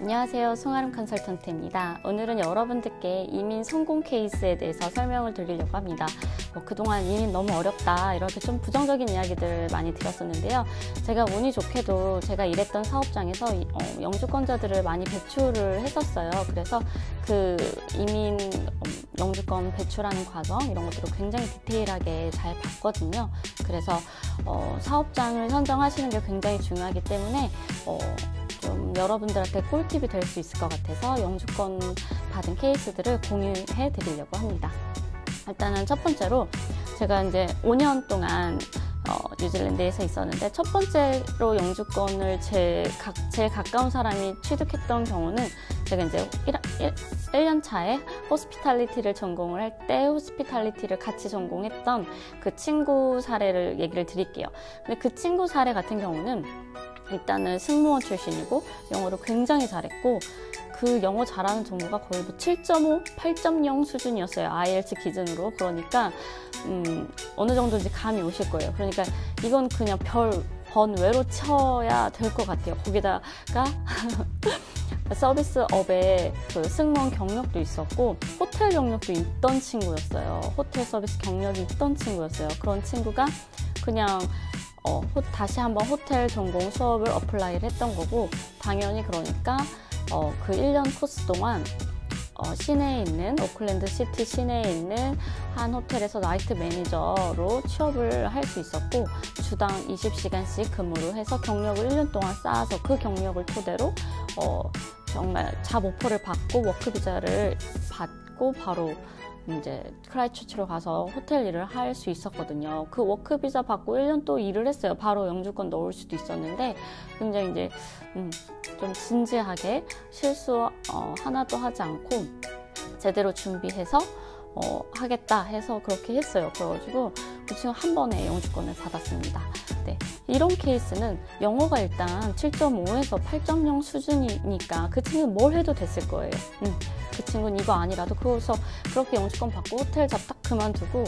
안녕하세요. 송아름 컨설턴트입니다. 오늘은 여러분들께 이민 성공 케이스에 대해서 설명을 드리려고 합니다. 그동안 이민 너무 어렵다 이렇게 좀 부정적인 이야기들 많이 들었었는데요. 제가 운이 좋게도 제가 일했던 사업장에서 영주권자들을 많이 배출을 했었어요. 그래서 그 이민 영주권 배출하는 과정 이런 것들을 굉장히 디테일하게 잘 봤거든요. 그래서 사업장을 선정하시는 게 굉장히 중요하기 때문에 좀 여러분들한테 꿀팁이 될 수 있을 것 같아서 영주권 받은 케이스들을 공유해 드리려고 합니다. 일단은 첫 번째로 제가 이제 5년 동안 뉴질랜드에서 있었는데 첫 번째로 영주권을 제일 가까운 사람이 취득했던 경우는 제가 이제 1년 차에 호스피탈리티를 전공을 할 때 호스피탈리티를 같이 전공했던 그 친구 사례를 얘기를 드릴게요. 근데 그 친구 사례 같은 경우는 일단은 승무원 출신이고 영어를 굉장히 잘했고 그 영어 잘하는 정도가 거의 뭐 7.5, 8.0 수준이었어요. IELTS 기준으로. 그러니까 어느 정도인지 감이 오실 거예요. 그러니까 이건 그냥 번외로 쳐야 될 것 같아요. 거기다가 서비스업에 그 승무원 경력도 있었고 호텔 경력도 있던 친구였어요. 호텔 서비스 경력이 있던 친구였어요. 그런 친구가 그냥 다시 한번 호텔 전공 수업을 어플라이를 했던 거고, 당연히 그러니까 그 1년 코스 동안 시내에 있는 오클랜드 시티 시내에 있는 한 호텔에서 나이트 매니저로 취업을 할 수 있었고, 주당 20시간씩 근무를 해서 경력을 1년 동안 쌓아서 그 경력을 토대로 정말 잡 오퍼를 받고 워크 비자를 받고 바로 이제 크라이처치로 가서 호텔 일을 할 수 있었거든요. 그 워크 비자 받고 1년 또 일을 했어요. 바로 영주권 넣을 수도 있었는데 굉장히 이제 좀 진지하게 실수 하나도 하지 않고 제대로 준비해서 하겠다 해서 그렇게 했어요. 그래가지고 그 친구 한 번에 영주권을 받았습니다. 네, 이런 케이스는 영어가 일단 7.5에서 8.0 수준이니까 그 친구는 뭘 해도 됐을 거예요. 그 친구는 이거 아니라도 그래서 그렇게 영주권 받고 호텔 잡 딱 그만두고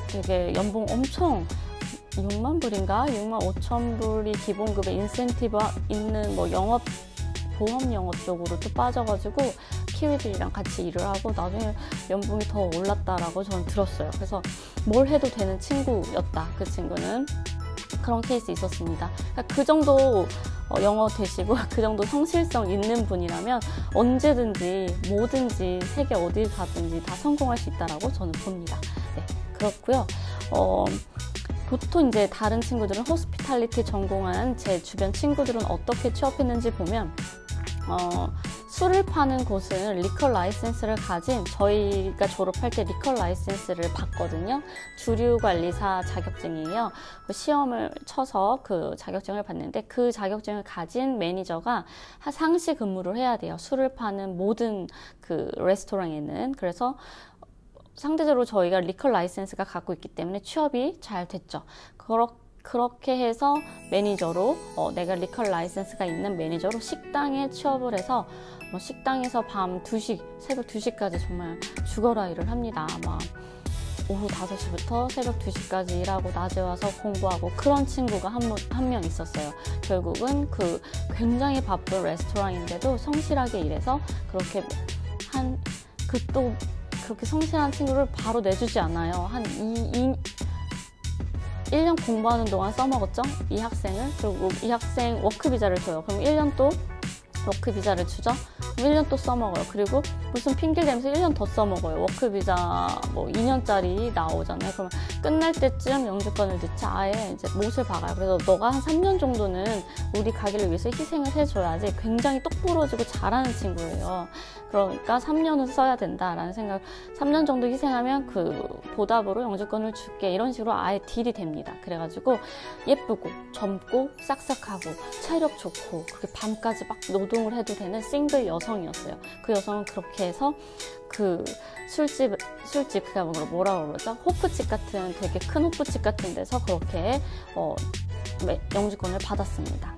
되게 연봉 엄청 6만 불인가 6만 5천 불이 기본급에 인센티브 있는 뭐 영업 보험 영업 쪽으로 또 빠져가지고 키위들이랑 같이 일을 하고 나중에 연봉이 더 올랐다라고 저는 들었어요. 그래서 뭘 해도 되는 친구였다. 그 친구는 그런 케이스 있었습니다. 그러니까 그 정도 영어 되시고 그 정도 성실성 있는 분이라면 언제든지 뭐든지 세계 어딜 가든지 다 성공할 수 있다라고 저는 봅니다. 네, 그렇고요. 보통 이제 다른 친구들은 호스피탈리티 전공한 제 주변 친구들은 어떻게 취업했는지 보면 술을 파는 곳은 리커 라이센스를 가진, 저희가 졸업할 때 리커 라이센스를 받거든요. 주류관리사 자격증이에요. 그 시험을 쳐서 그 자격증을 받는데 그 자격증을 가진 매니저가 상시 근무를 해야 돼요. 술을 파는 모든 그 레스토랑에는. 그래서 상대적으로 저희가 리커 라이센스가 갖고 있기 때문에 취업이 잘 됐죠. 그렇게 해서 매니저로 내가 리커 라이센스가 있는 매니저로 식당에 취업을 해서 식당에서 밤 2시, 새벽 2시까지 정말 죽어라 일을 합니다. 막 오후 5시부터 새벽 2시까지 일하고 낮에 와서 공부하고 그런 친구가 한 명 있었어요. 결국은 그 굉장히 바쁜 레스토랑인데도 성실하게 일해서 그렇게 또 그렇게 성실한 친구를 바로 내주지 않아요. 한 1년 공부하는 동안 써먹었죠? 이 학생을. 그리고 이 학생 워크비자를 줘요. 그럼 1년 또 워크비자를 주죠? 그럼 1년 또 써먹어요. 그리고 무슨 핑계를 대면서 1년 더 써먹어요. 워크비자 뭐 2년짜리 나오잖아요. 그러면 끝날 때쯤 영주권을 넣지 아예 이제 못을 박아요. 그래서 너가 한 3년 정도는 우리 가기를 위해서 희생을 해줘야지. 굉장히 똑부러지고 잘하는 친구예요. 그러니까 3년은 써야 된다라는 생각. 3년 정도 희생하면 그 보답으로 영주권을 줄게. 이런 식으로 아예 딜이 됩니다. 그래가지고 예쁘고 젊고 싹싹하고 체력 좋고 그렇게 밤까지 막 노동을 해도 되는 싱글 여성이었어요. 그 여성은 그렇게 해서 그 술집 그가 뭐라고 그러죠? 호프집 같은 되게 큰 호프집 같은 데서 그렇게 영주권을 받았습니다.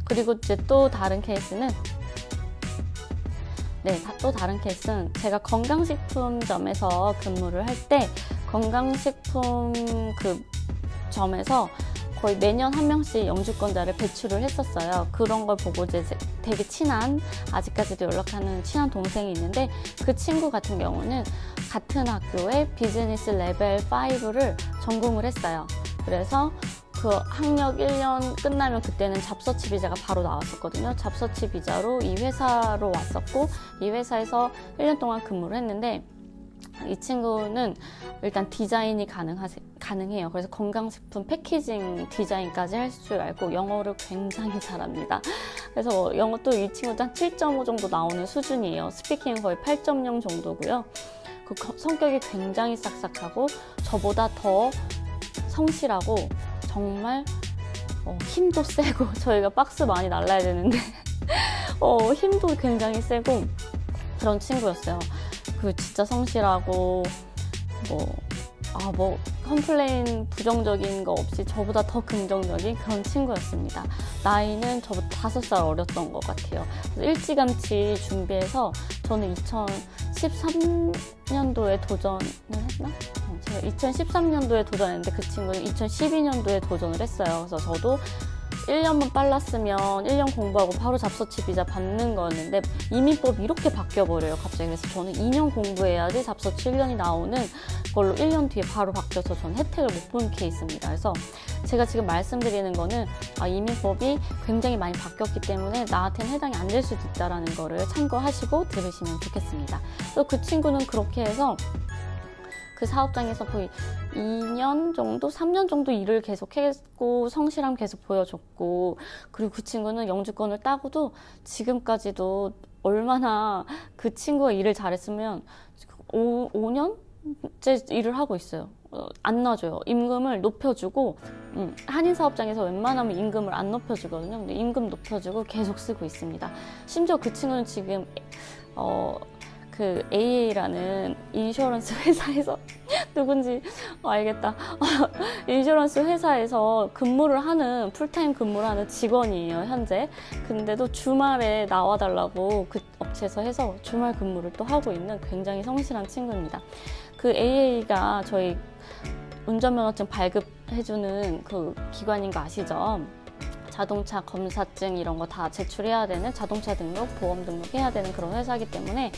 그리고 이제 또 다른 케이스는 제가 건강식품점에서 근무를 할 때 건강식품 그 점에서 거의 매년 한 명씩 영주권자를 배출을 했었어요. 그런 걸 보고 이제 되게 친한, 아직까지도 연락하는 친한 동생이 있는데, 그 친구 같은 경우는 같은 학교에 비즈니스 레벨 5를 전공을 했어요. 그래서 그 학력 1년 끝나면 그때는 잡서치 비자가 바로 나왔었거든요. 잡서치 비자로 이 회사로 왔었고, 이 회사에서 1년 동안 근무를 했는데, 이 친구는 일단 디자인이 가능해요. 그래서 건강식품 패키징 디자인까지 할 줄 알고 영어를 굉장히 잘합니다. 그래서 영어도 이 친구도 한 7.5 정도 나오는 수준이에요. 스피킹은 거의 8.0 정도고요. 그 성격이 굉장히 싹싹하고 저보다 더 성실하고 정말 힘도 세고, 저희가 박스 많이 날라야 되는데 힘도 굉장히 세고 그런 친구였어요. 그 진짜 성실하고 컴플레인 부정적인 거 없이 저보다 더 긍정적인 그런 친구였습니다. 나이는 저보다 5살 어렸던 것 같아요. 일찌감치 준비해서 저는 2013년도에 도전을 했나? 제가 2013년도에 도전했는데 그 친구는 2012년도에 도전을 했어요. 그래서 저도 1년만 빨랐으면 1년 공부하고 바로 잡서치 비자 받는 거였는데 이민법이 이렇게 바뀌어버려요, 갑자기. 그래서 저는 2년 공부해야지 잡서치 1년이 나오는 걸로 1년 뒤에 바로 바뀌어서 저는 혜택을 못 본 케이스입니다. 그래서 제가 지금 말씀드리는 거는 이민법이 굉장히 많이 바뀌었기 때문에 나한테는 해당이 안 될 수도 있다는 거를 참고하시고 들으시면 좋겠습니다. 또 그 친구는 그렇게 해서 그 사업장에서 거의 2년 정도, 3년 정도 일을 계속했고 성실함 계속 보여줬고, 그리고 그 친구는 영주권을 따고도 지금까지도 얼마나 그 친구가 일을 잘했으면 5년째 일을 하고 있어요. 안 놔줘요. 임금을 높여주고, 한인 사업장에서 웬만하면 임금을 안 높여주거든요. 근데 임금 높여주고 계속 쓰고 있습니다. 심지어 그 친구는 지금 그 AA라는 인슈런스 회사에서 누군지 알겠다. 인슈런스 회사에서 근무를 하는, 풀타임 근무를 하는 직원이에요, 현재. 근데도 주말에 나와달라고 그 업체에서 해서 주말 근무를 또 하고 있는 굉장히 성실한 친구입니다. 그 AA가 저희 운전면허증 발급해주는 그 기관인 거 아시죠? 자동차 검사증 이런 거 다 제출해야 되는, 자동차 등록, 보험 등록해야 되는 그런 회사이기 때문에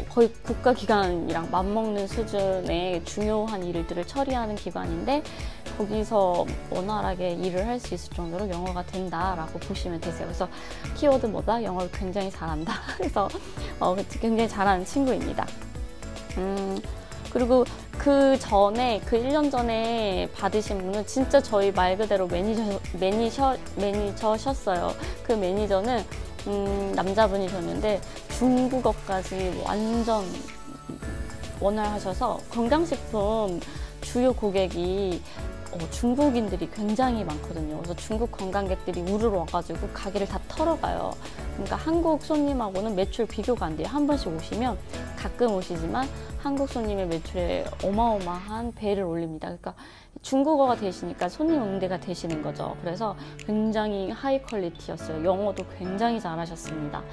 거의 국가기관이랑 맞먹는 수준의 중요한 일들을 처리하는 기관인데, 거기서 원활하게 일을 할 수 있을 정도로 영어가 된다라고 보시면 되세요. 그래서 키워드보다 영어를 굉장히 잘한다. 그래서 굉장히 잘하는 친구입니다. 그리고 그 전에, 그 1년 전에 받으신 분은 진짜 저희 말 그대로 매니저셨어요. 그 매니저는 남자분이셨는데 중국어까지 완전 원활하셔서, 건강식품 주요 고객이 중국인들이 굉장히 많거든요. 그래서 중국 관광객들이 우르르 와가지고 가게를 다 털어가요. 그러니까 한국 손님하고는 매출 비교가 안 돼요. 한 번씩 오시면, 가끔 오시지만 한국 손님의 매출에 어마어마한 배를 올립니다. 그러니까 중국어가 되시니까 손님 응대가 되시는 거죠. 그래서 굉장히 하이 퀄리티였어요. 영어도 굉장히 잘하셨습니다.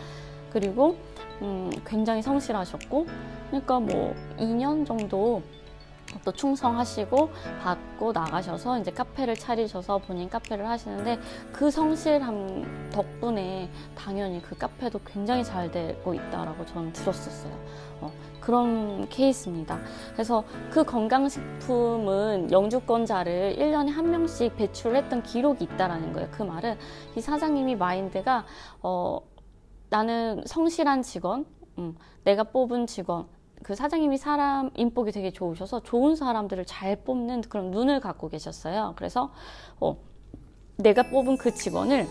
그리고 굉장히 성실하셨고, 그러니까 2년 정도 또 충성하시고 받고 나가셔서 이제 카페를 차리셔서 본인 카페를 하시는데, 그 성실함 덕분에 당연히 그 카페도 굉장히 잘 되고 있다라고 저는 들었었어요. 그런 케이스입니다. 그래서 그 건강식품은 영주권자를 1년에 한 명씩 배출했던 기록이 있다라는 거예요. 그 말은 이 사장님이 마인드가 나는 성실한 직원, 내가 뽑은 직원, 그 사장님이 사람 인복이 되게 좋으셔서 좋은 사람들을 잘 뽑는 그런 눈을 갖고 계셨어요. 그래서 내가 뽑은 그 직원을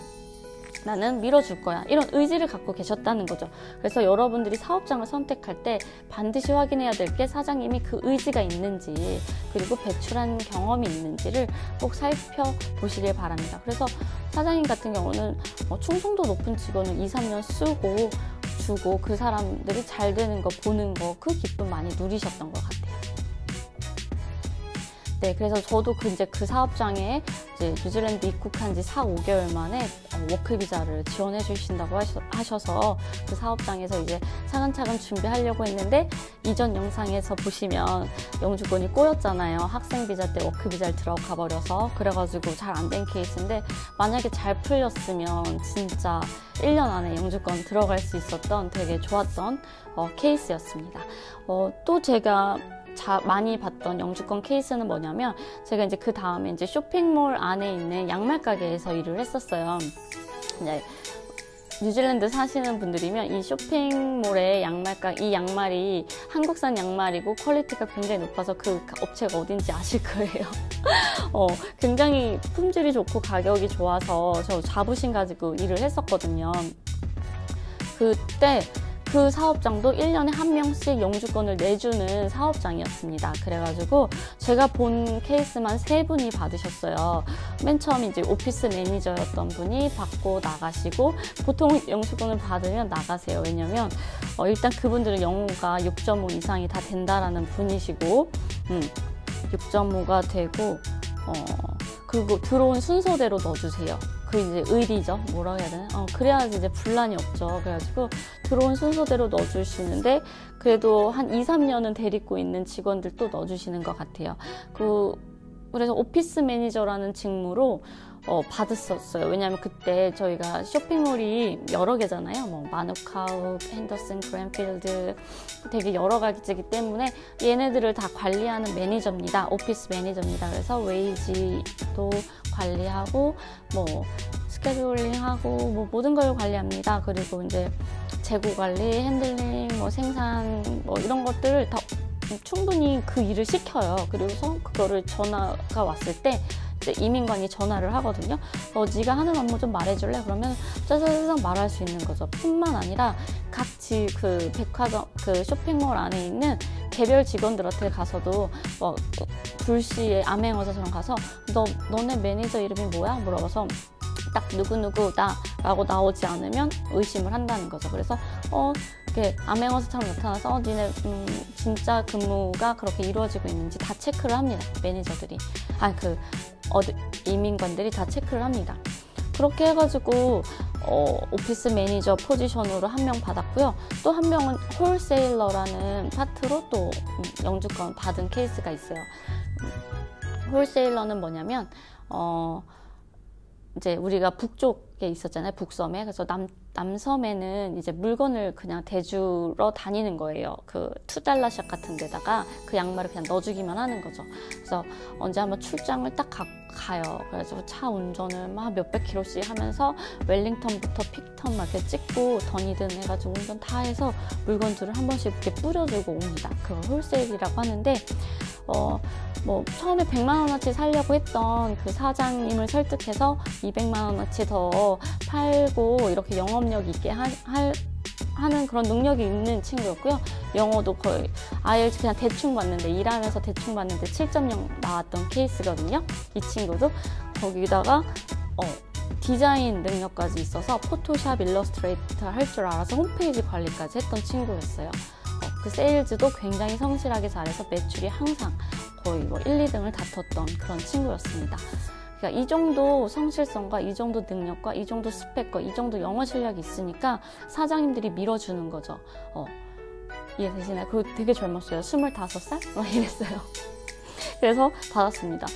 나는 밀어줄 거야, 이런 의지를 갖고 계셨다는 거죠. 그래서 여러분들이 사업장을 선택할 때 반드시 확인해야 될 게 사장님이 그 의지가 있는지, 그리고 배출한 경험이 있는지를 꼭 살펴보시길 바랍니다. 그래서 사장님 같은 경우는 충성도 높은 직원을 2, 3년 쓰고 주고 그 사람들이 잘 되는 거 보는 거, 그 기쁨 많이 누리셨던 것 같아요. 네, 그래서 저도 이제 그 사업장에 이제 뉴질랜드 입국한 지 4, 5개월 만에 워크 비자를 지원해 주신다고 하셔서 그 사업장에서 이제 차근차근 준비하려고 했는데, 이전 영상에서 보시면 영주권이 꼬였잖아요. 학생 비자 때 워크 비자를 들어가 버려서. 그래가지고 잘 안 된 케이스인데, 만약에 잘 풀렸으면 진짜 1년 안에 영주권 들어갈 수 있었던 되게 좋았던 케이스였습니다. 또 제가 많이 봤던 영주권 케이스는 뭐냐면, 제가 이제 그 다음에 이제 쇼핑몰 안에 있는 양말 가게에서 일을 했었어요. 이제 뉴질랜드 사시는 분들이면 이 쇼핑몰의 이 양말이 한국산 양말이고 퀄리티가 굉장히 높아서 그 업체가 어딘지 아실 거예요. 굉장히 품질이 좋고 가격이 좋아서 저 자부심 가지고 일을 했었거든요. 그때 그 사업장도 1년에 한 명씩 영주권을 내주는 사업장이었습니다. 그래가지고 제가 본 케이스만 3분이 받으셨어요. 맨 처음 이제 오피스 매니저였던 분이 받고 나가시고, 보통 영주권을 받으면 나가세요. 왜냐면 일단 그분들은 영어가 6.5 이상이 다 된다라는 분이시고, 6.5가 되고, 그리고 들어온 순서대로 넣어주세요. 그 이제 의리죠. 뭐라고 해야 되나? 그래야지 이제 분란이 없죠. 그래가지고 들어온 순서대로 넣어주시는데, 그래도 한 2, 3년은 데리고 있는 직원들도 넣어주시는 것 같아요. 그래서 오피스 매니저라는 직무로 받았었어요. 왜냐하면 그때 저희가 쇼핑몰이 여러 개잖아요. 뭐 마누카우, 핸더슨, 그랜필드 되게 여러 가지이기 때문에 얘네들을 다 관리하는 매니저입니다. 오피스 매니저입니다. 그래서 웨이지도 관리하고 뭐 스케줄링하고 뭐 모든 걸 관리합니다. 그리고 이제 재고 관리, 핸들링, 뭐 생산 뭐 이런 것들을 다 충분히 그 일을 시켜요. 그리고서 그거를 전화가 왔을 때 이제 이민관이 전화를 하거든요. 네가 하는 업무 좀 말해줄래? 그러면 짜자자장 말할 수 있는 거죠. 뿐만 아니라 각 그 백화점, 그 쇼핑몰 안에 있는 개별 직원들한테 가서도 불시에 암행어사처럼 가서 너네 매니저 이름이 뭐야? 물어봐서 딱 누구누구다 라고 나오지 않으면 의심을 한다는 거죠. 그래서 이렇게 암행어사처럼 나타나서 니네 진짜 근무가 그렇게 이루어지고 있는지 다 체크를 합니다. 매니저들이. 이민관들이 다 체크를 합니다. 그렇게 해가지고 오피스 매니저 포지션으로 한 명 받았고요. 또 한 명은 홀세일러라는 파트로 또 영주권 받은 케이스가 있어요. 홀세일러는 뭐냐면 이제 우리가 북쪽에 있었잖아요. 북섬에. 그래서 남섬에는 이제 물건을 그냥 대주러 다니는 거예요. 그 $2샵 같은 데다가 그 양말을 그냥 넣어주기만 하는 거죠. 그래서 언제 한번 출장을 딱 가요. 그래서 차 운전을 막 몇백 킬로씩 하면서 웰링턴부터 픽턴 막 이렇게 찍고 더니든 해가지고 운전 다 해서 물건들을 한 번씩 이렇게 뿌려주고 옵니다. 그걸 홀세일이라고 하는데 뭐 처음에 100만 원어치 살려고 했던 그 사장님을 설득해서 200만 원어치 더 팔고 이렇게 영업력 있게 하는 그런 능력이 있는 친구였고요. 영어도 거의 IELTS 그냥 대충 봤는데, 일하면서 대충 봤는데 7.0 나왔던 케이스거든요. 이 친구도 거기다가 디자인 능력까지 있어서 포토샵, 일러스트레이터 할 줄 알아서 홈페이지 관리까지 했던 친구였어요. 그 세일즈도 굉장히 성실하게 잘해서 매출이 항상 거의 1, 2등을 다퉜던 그런 친구였습니다. 그러니까 이 정도 성실성과 이 정도 능력과 이 정도 스펙과 이 정도 영어 실력이 있으니까 사장님들이 밀어주는 거죠. 이해되시나요? 그리고 되게 젊었어요. 25살? 막 이랬어요. 그래서 받았습니다.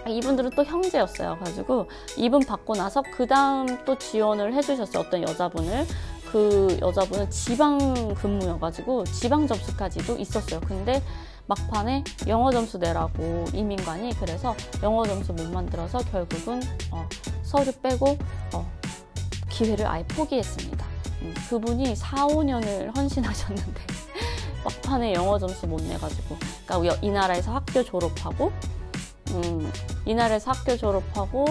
이분들은 또 형제였어요. 그래가지고 이분 받고 나서 그 다음 또 지원을 해주셨어요. 어떤 여자분을. 그 여자분은 지방 근무여가지고 지방 접수까지도 있었어요. 근데 막판에 영어 점수 내라고 이민관이 그래서 영어 점수 못 만들어서 결국은 서류 빼고 기회를 아예 포기했습니다. 그분이 4, 5년을 헌신하셨는데 막판에 영어 점수 못 내가지고, 그러니까 이 나라에서 학교 졸업하고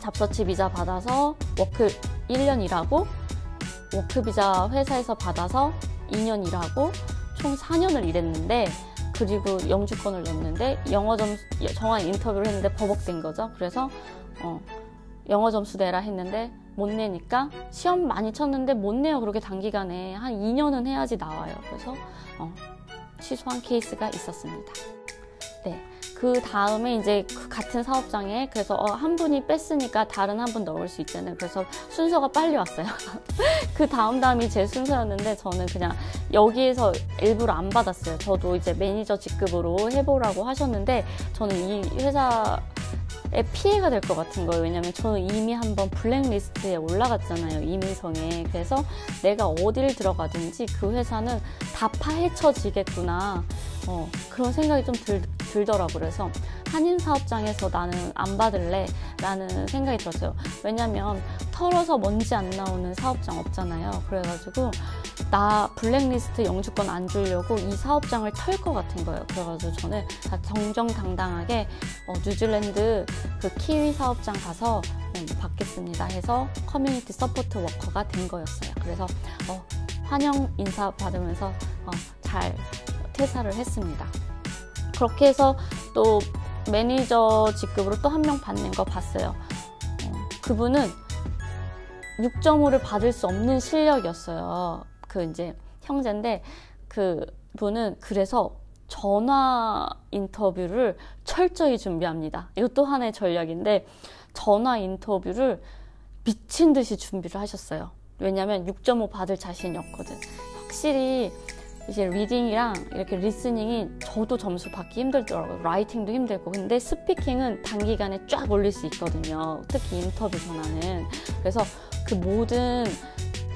잡서치 비자 받아서 워크 1년 일하고 워크 비자 회사에서 받아서 2년 일하고 총 4년을 일했는데, 그리고 영주권을 냈는데 영어 점수 정한 인터뷰를 했는데 버벅된 거죠. 그래서 영어 점수 내라 했는데 못 내니까 시험 많이 쳤는데 못 내요. 그렇게 단기간에 한 2년은 해야지 나와요. 그래서 취소한 케이스가 있었습니다. 네. 그 다음에 이제 그 같은 사업장에 그래서 한 분이 뺐으니까 다른 한 분 넣을 수 있잖아요. 그래서 순서가 빨리 왔어요. 그 다음이 제 순서였는데 저는 그냥 여기에서 일부러 안 받았어요. 저도 이제 매니저 직급으로 해보라고 하셨는데 저는 이 회사에 피해가 될 것 같은 거예요. 왜냐면 저는 이미 한번 블랙리스트에 올라갔잖아요. 이민성에. 그래서 내가 어디를 들어가든지 그 회사는 다 파헤쳐지겠구나. 그런 생각이 좀 들더라고요. 그래서 한인 사업장에서 나는 안 받을래 라는 생각이 들었어요. 왜냐면 털어서 먼지 안 나오는 사업장 없잖아요. 그래가지고 나 블랙리스트 영주권 안 주려고 이 사업장을 털 것 같은 거예요. 그래가지고 저는 다 정정당당하게 뉴질랜드 그 키위 사업장 가서 받겠습니다 해서 커뮤니티 서포트 워커가 된 거였어요. 그래서 환영 인사 받으면서 잘 퇴사를 했습니다. 그렇게 해서 또 매니저 직급으로 또 한 명 받는 거 봤어요. 그분은 6.5를 받을 수 없는 실력이었어요. 그 이제 형제인데 그분은 그래서 전화 인터뷰를 철저히 준비합니다. 이것도 하나의 전략인데 전화 인터뷰를 미친 듯이 준비를 하셨어요. 왜냐면 6.5 받을 자신이 없거든. 확실히 이제 리딩이랑 이렇게 리스닝이 저도 점수 받기 힘들더라고요. 라이팅도 힘들고. 근데 스피킹은 단기간에 쫙 올릴 수 있거든요. 특히 인터뷰 전화는. 그래서 그 모든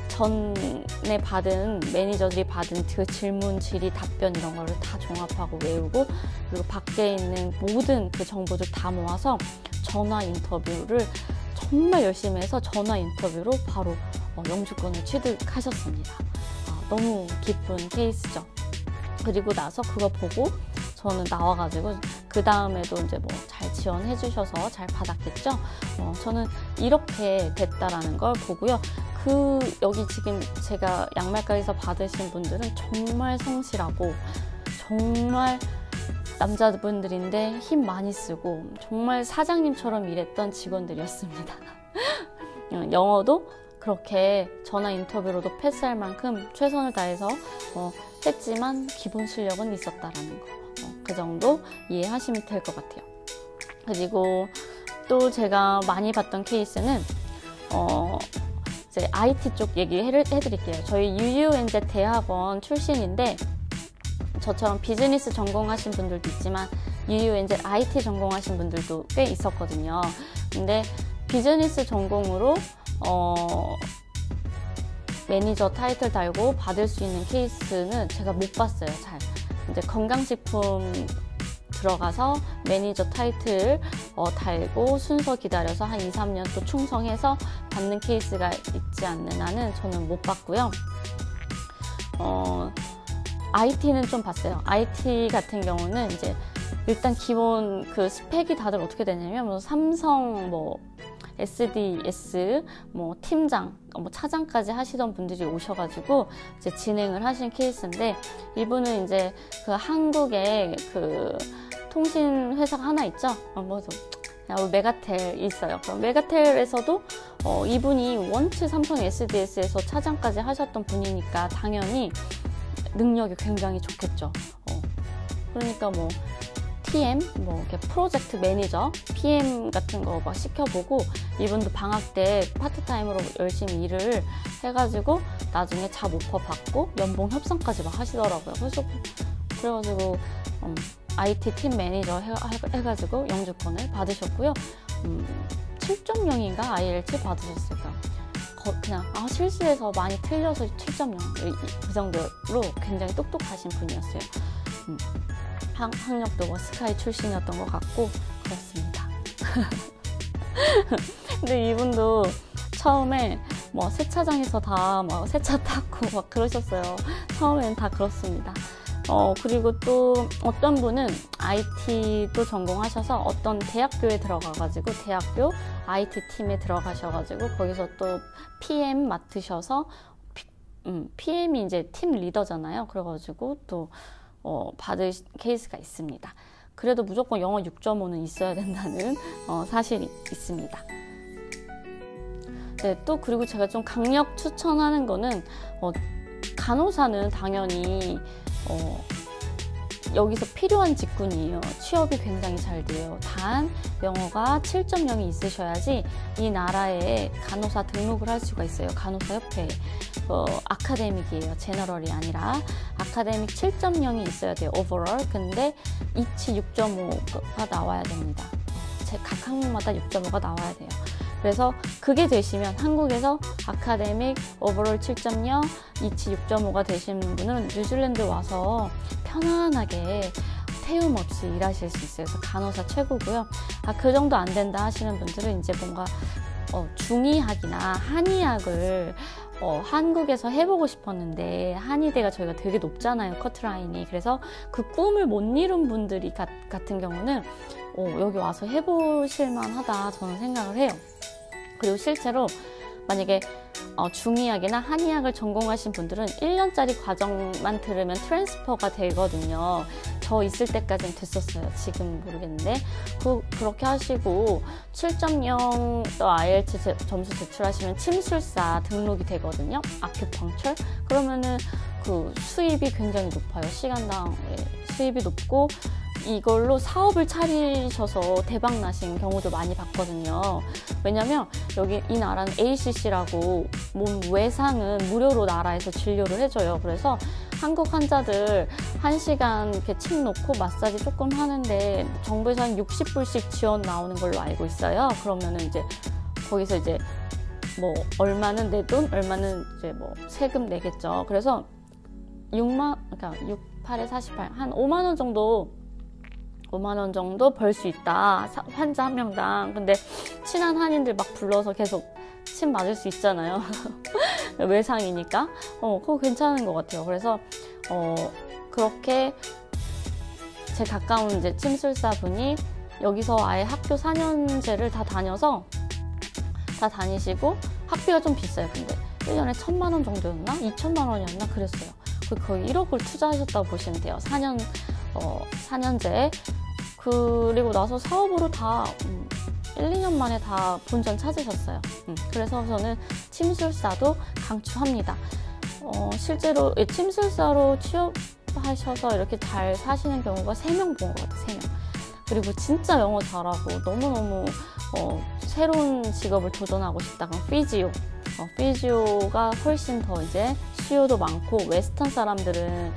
전에 받은 매니저들이 받은 그 질문, 질의, 답변 이런 거를 다 종합하고 외우고 그리고 밖에 있는 모든 그 정보들 다 모아서 전화 인터뷰를 정말 열심히 해서 전화 인터뷰로 바로 영주권을 취득하셨습니다. 너무 기쁜 케이스죠. 그리고 나서 그거 보고 저는 나와가지고 그 다음에도 이제 뭐 잘 지원해 주셔서 잘 받았겠죠. 저는 이렇게 됐다라는 걸 보고요. 여기 지금 제가 양말가게에서 받으신 분들은 정말 성실하고 정말 남자분들인데 힘 많이 쓰고 정말 사장님처럼 일했던 직원들이었습니다. 영어도 그렇게 전화 인터뷰로도 패스할 만큼 최선을 다해서 했지만 기본 실력은 있었다라는 거. 그 정도 이해하시면 될 것 같아요. 그리고 또 제가 많이 봤던 케이스는 이제 IT 쪽 얘기해드릴게요. 저희 유유엔제 대학원 출신인데 저처럼 비즈니스 전공하신 분들도 있지만 유유엔제 IT 전공하신 분들도 꽤 있었거든요. 근데 비즈니스 전공으로 매니저 타이틀 달고 받을 수 있는 케이스는 제가 못 봤어요. 잘. 이제 건강식품 들어가서 매니저 타이틀 달고 순서 기다려서 한 2, 3년 또 충성해서 받는 케이스가 있지 않는 한은 저는 못 봤고요. IT는 좀 봤어요. IT 같은 경우는 이제 일단 기본 그 스펙이 다들 어떻게 되냐면 뭐 삼성 SDS, 팀장, 차장까지 하시던 분들이 오셔가지고 이제 진행을 하신 케이스인데 이분은 이제 그 한국에 그 통신 회사가 하나 있죠. 메가텔 있어요. 그럼 메가텔에서도 이분이 원체 삼성 SDS에서 차장까지 하셨던 분이니까 당연히 능력이 굉장히 좋겠죠. 그러니까 TM, 이렇게 프로젝트 매니저, PM 같은 거 막 시켜보고 이분도 방학 때 파트타임으로 열심히 일을 해가지고 나중에 잡 오퍼 받고 연봉 협상까지 막 하시더라고요. 그래가지고 IT 팀 매니저 해가지고 영주권을 받으셨고요. 7.0인가 IELTS 받으셨을 거예요. 그냥 실수해서 많이 틀려서 7.0 그 정도로 굉장히 똑똑하신 분이었어요. 학력도 스카이 출신이었던 것 같고 그렇습니다. 근데 이분도 처음에 세차장에서 다 세차 닦고 막 그러셨어요. 처음에는 다 그렇습니다. 그리고 또 어떤 분은 IT도 전공하셔서 어떤 대학교에 들어가가지고 대학교 IT 팀에 들어가셔가지고 거기서 또 PM 맡으셔서 PM이 이제 팀 리더잖아요. 그래가지고 또 받을 케이스가 있습니다. 그래도 무조건 영어 6.5는 있어야 된다는 사실이 있습니다. 네, 또 그리고 제가 좀 강력 추천하는 거는 간호사는 당연히 여기서 필요한 직군이에요. 취업이 굉장히 잘 돼요. 단 영어가 7.0이 있으셔야지 이 나라에 간호사 등록을 할 수가 있어요. 간호사 협회에. 아카데믹이에요. 제너럴이 아니라 아카데믹 7.0이 있어야 돼요. 오버롤. 근데 이치 6.5가 나와야 됩니다. 각 항목마다 6.5가 나와야 돼요. 그래서 그게 되시면 한국에서 아카데믹 오버롤 7.0, 이치 6.5가 되시는 분은 뉴질랜드 와서 편안하게 태움 없이 일하실 수 있어요. 그래서 간호사 최고고요. 그 정도 안 된다 하시는 분들은 이제 뭔가 중의학이나 한의학을 한국에서 해보고 싶었는데 한의대가 저희가 되게 높잖아요. 커트라인이. 그래서 그 꿈을 못 이룬 분들이 같은 경우는 여기 와서 해보실만 하다 저는 생각을 해요. 그리고 실제로 만약에 중의학이나 한의학을 전공하신 분들은 1년짜리 과정만 들으면 트랜스퍼가 되거든요. 저 있을 때까지는 됐었어요. 지금 모르겠는데 그렇게 하시고 7.0 IELTS 점수 제출하시면 침술사 등록이 되거든요. 아큐펑처. 그러면은 그 수입이 굉장히 높아요. 시간당 수입이 높고 이걸로 사업을 차리셔서 대박 나신 경우도 많이 봤거든요. 왜냐면 여기 이 나라는 ACC라고 몸 외상은 무료로 나라에서 진료를 해줘요. 그래서 한국 환자들 1시간 이렇게 침 놓고 마사지 조금 하는데 정부에서 한 60불씩 지원 나오는 걸로 알고 있어요. 그러면은 이제 거기서 이제 뭐 얼마는 내 돈, 얼마는 이제 뭐 세금 내겠죠. 그래서 6만 8에 48, 한 5만 원 정도 벌 수 있다. 환자 한 명당. 근데 친한 한인들 막 불러서 계속 침 맞을 수 있잖아요. 외상이니까. 그거 괜찮은 것 같아요. 그래서 그렇게 제 가까운 이제 침술사 분이 여기서 아예 학교 4년제를 다 다니시고 학비가 좀 비싸요. 근데 1년에 1,000만 원 정도였나? 2,000만 원이었나? 그랬어요. 거의 1억을 투자하셨다고 보시면 돼요. 4년제. 그리고 나서 사업으로 다 1, 2년 만에 다 본전 찾으셨어요. 그래서 저는 침술사도 강추합니다. 실제로 침술사로 취업하셔서 이렇게 잘 사시는 경우가 3명 본 것 같아요. 3명. 그리고 진짜 영어 잘하고 너무너무 새로운 직업을 도전하고 싶다. 그럼 피지오가 훨씬 더 이제 수요도 많고 웨스턴 사람들은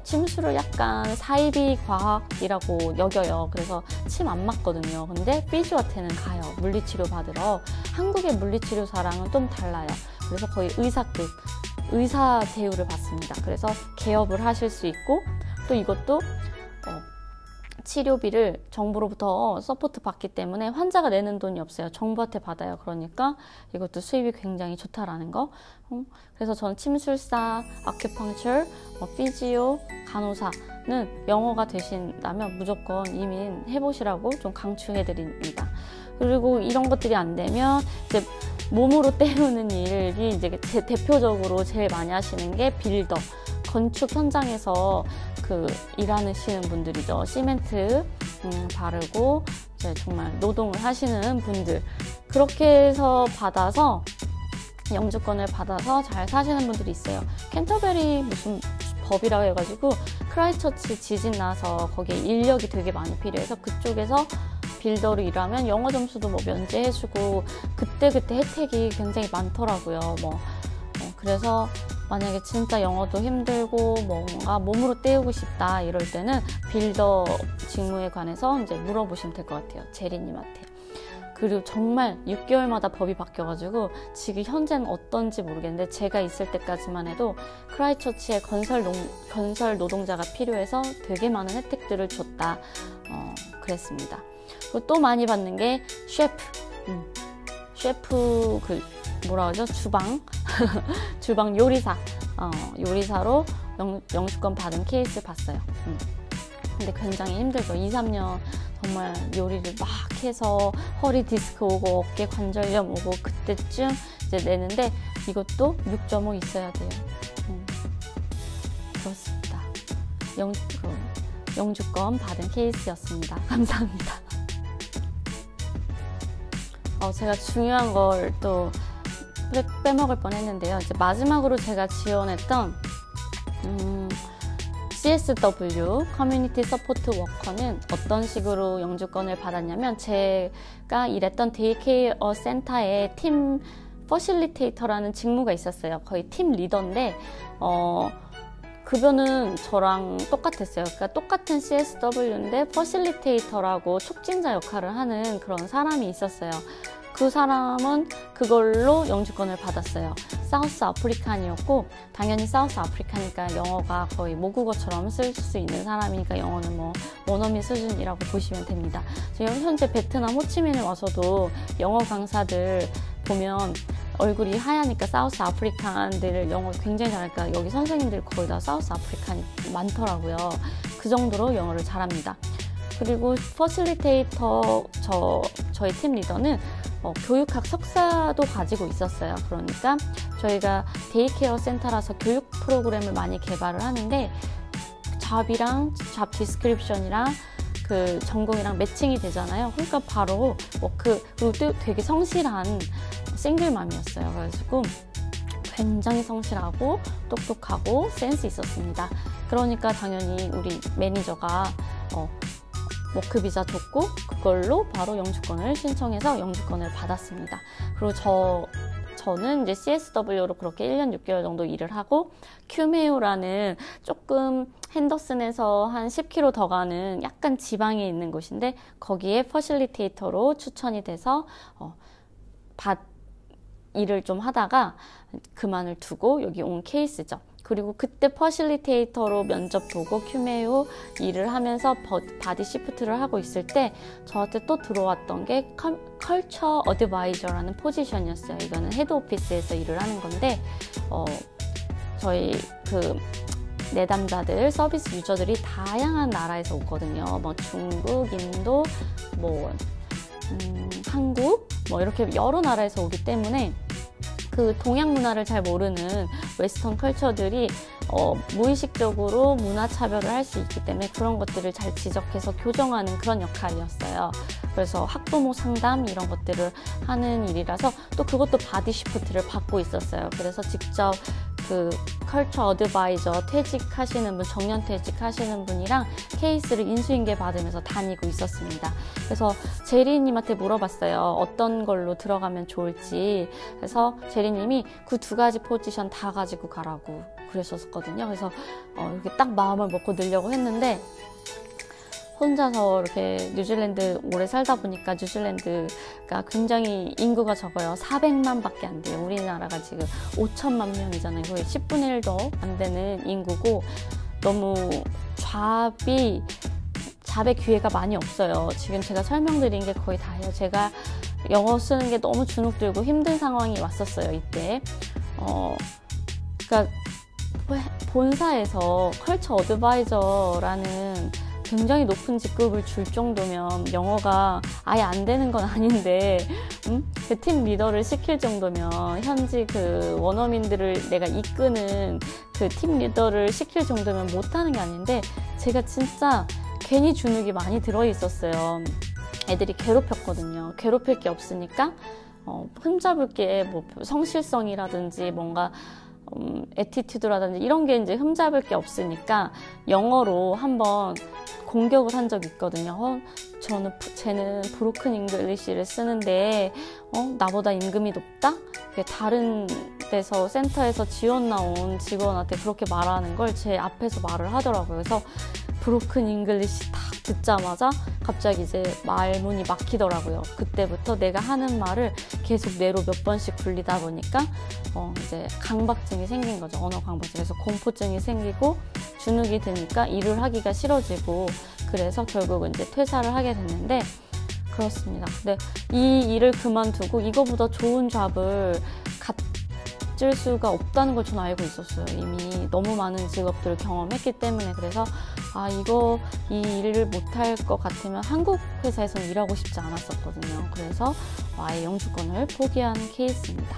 침술을 약간 사이비 과학이라고 여겨요. 그래서 침 안 맞거든요. 근데 피지오한테는 가요. 물리치료 받으러. 한국의 물리치료사랑은 좀 달라요. 그래서 거의 의사급, 의사 대우를 받습니다. 그래서 개업을 하실 수 있고 또 이것도 치료비를 정부로부터 서포트 받기 때문에 환자가 내는 돈이 없어요. 정부한테 받아요. 그러니까 이것도 수입이 굉장히 좋다라는 거. 그래서 저는 침술사, 아큐펑처, 피지오, 간호사는 영어가 되신다면 무조건 이민 해보시라고 좀 강추해드립니다. 그리고 이런 것들이 안 되면 이제 몸으로 때우는 일이 이제 대표적으로 제일 많이 하시는 게 빌더. 건축 현장에서 일하시는 분들이죠. 시멘트 바르고 이제 정말 노동을 하시는 분들. 그렇게 해서 받아서 영주권을 받아서 잘 사시는 분들이 있어요. 캔터베리 무슨 법이라고 해가지고 크라이처치 지진 나서 거기에 인력이 되게 많이 필요해서 그쪽에서 빌더로 일하면 영어 점수도 면제해주고 그때그때 혜택이 굉장히 많더라고요. 그래서 만약에 진짜 영어도 힘들고 뭔가 몸으로 때우고 싶다 이럴 때는 빌더 직무에 관해서 이제 물어보시면 될 것 같아요. 제리님한테. 그리고 정말 6개월마다 법이 바뀌어가지고 지금 현재는 어떤지 모르겠는데 제가 있을 때까지만 해도 크라이처치에 건설 노동자가 필요해서 되게 많은 혜택들을 줬다. 그랬습니다. 그리고 또 많이 받는 게 셰프 뭐라 그러죠? 주방 요리사. 요리사로 영주권 받은 케이스 봤어요. 근데 굉장히 힘들죠. 2, 3년 정말 요리를 막 해서 허리 디스크 오고 어깨 관절염 오고 그때쯤 이제 내는데 이것도 6.5 있어야 돼요. 그렇습니다. 영주권 받은 케이스였습니다. 감사합니다. 제가 중요한 걸 또 빼먹을 뻔했는데요. 이제 마지막으로 제가 지원했던 CSW 커뮤니티 서포트 워커는 어떤 식으로 영주권을 받았냐면, 제가 일했던 데이케어 센터에 팀 퍼실리테이터라는 직무가 있었어요. 거의 팀 리더인데 급여는 저랑 똑같았어요. 그러니까 똑같은 CSW인데 퍼실리테이터라고 촉진자 역할을 하는 그런 사람이 있었어요. 그 사람은 그걸로 영주권을 받았어요. 사우스 아프리칸이었고, 당연히 사우스 아프리카니까 영어가 거의 모국어처럼 쓸 수 있는 사람이니까 영어는 뭐 원어민 수준이라고 보시면 됩니다. 지금 현재 베트남 호치민에 와서도 영어 강사들 보면 얼굴이 하얘니까 사우스 아프리칸들 영어 굉장히 잘하니까 여기 선생님들 거의 다 사우스 아프리칸이 많더라고요. 그 정도로 영어를 잘합니다. 그리고 퍼실리테이터 저희 팀 리더는 교육학 석사도 가지고 있었어요. 그러니까 저희가 데이케어 센터라서 교육 프로그램을 많이 개발을 하는데 잡이랑 잡 디스크립션이랑 그 전공이랑 매칭이 되잖아요. 그러니까 바로 그리고 또 되게 성실한 싱글맘이었어요. 그래가지고 굉장히 성실하고 똑똑하고 센스 있었습니다. 그러니까 당연히 우리 매니저가 워크 비자 줬고 그걸로 바로 영주권을 신청해서 영주권을 받았습니다. 그리고 저는 이제 CSW로 그렇게 1년 6개월 정도 일을 하고, 큐메오라는 조금 핸더슨에서 한 10km 더 가는 약간 지방에 있는 곳인데 거기에 퍼실리테이터로 추천이 돼서 일을 좀 하다가 그만을 두고 여기 온 케이스죠. 그리고 그때 퍼실리테이터로 면접 보고 큐메오 일을 하면서 바디 시프트를 하고 있을 때 저한테 또 들어왔던 게 컬처 어드바이저라는 포지션이었어요. 이거는 헤드 오피스에서 일을 하는 건데 저희 그 내담자들, 서비스 유저들이 다양한 나라에서 오거든요. 뭐 중국, 인도, 뭐 한국, 뭐 이렇게 여러 나라에서 오기 때문에 그 동양 문화를 잘 모르는 웨스턴 컬처들이 무의식적으로 문화 차별을 할 수 있기 때문에 그런 것들을 잘 지적해서 교정하는 그런 역할이었어요. 그래서 학부모 상담 이런 것들을 하는 일이라서 또 그것도 바디 시프트를 받고 있었어요. 그래서 직접 그 컬처 어드바이저 퇴직하시는 분, 정년 퇴직하시는 분이랑 케이스를 인수인계 받으면서 다니고 있었습니다. 그래서 제리님한테 물어봤어요. 어떤 걸로 들어가면 좋을지. 그래서 제리님이 그 두 가지 포지션 다 가지고 가라고 그러셨거든요. 그래서 이렇게 딱 마음을 먹고 넣으려고 했는데 혼자서 이렇게 뉴질랜드 오래 살다 보니까 뉴질랜드가 굉장히 인구가 적어요. 400만 밖에 안 돼요. 우리나라가 지금 5천만 명이잖아요. 거의 10분의 1도 안 되는 인구고 너무 잡의 기회가 많이 없어요. 지금 제가 설명드린 게 거의 다예요. 제가 영어 쓰는 게 너무 주눅들고 힘든 상황이 왔었어요. 이때 그러니까 본사에서 컬처 어드바이저라는 굉장히 높은 직급을 줄 정도면 영어가 아예 안 되는 건 아닌데 그 팀 리더를 시킬 정도면 현지 그 원어민들을 내가 이끄는 그 팀 리더를 시킬 정도면 못하는 게 아닌데 제가 진짜 괜히 주눅이 많이 들어있었어요. 애들이 괴롭혔거든요. 괴롭힐 게 없으니까 흠잡을 게 뭐 성실성이라든지 뭔가 애티튜드라든지 이런 게 이제 흠잡을 게 없으니까 영어로 한번 공격을 한 적이 있거든요. 쟤는 브로큰 잉글리시를 쓰는데 나보다 임금이 높다? 다른 데서 센터에서 지원 나온 직원한테 그렇게 말하는 걸 제 앞에서 말을 하더라고요. 그래서 브로큰 잉글리시 딱 듣자마자 갑자기 이제 말문이 막히더라고요. 그때부터 내가 하는 말을 계속 뇌로 몇 번씩 굴리다 보니까 이제 강박증이 생긴 거죠. 언어 강박증. 그래서 공포증이 생기고 주눅이 드니까 일을 하기가 싫어지고 그래서 결국은 이제 퇴사를 하게 됐는데 그렇습니다. 근데 이 일을 그만두고 이거보다 좋은 잡을 가질 수가 없다는 걸 저는 알고 있었어요. 이미 너무 많은 직업들을 경험했기 때문에. 그래서 이 일을 못할 것 같으면 한국 회사에서는 일하고 싶지 않았었거든요. 그래서 아예 영주권을 포기한 케이스입니다.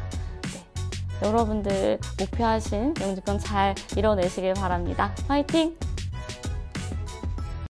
네. 여러분들 목표하신 영주권 잘 이뤄내시길 바랍니다. 화이팅!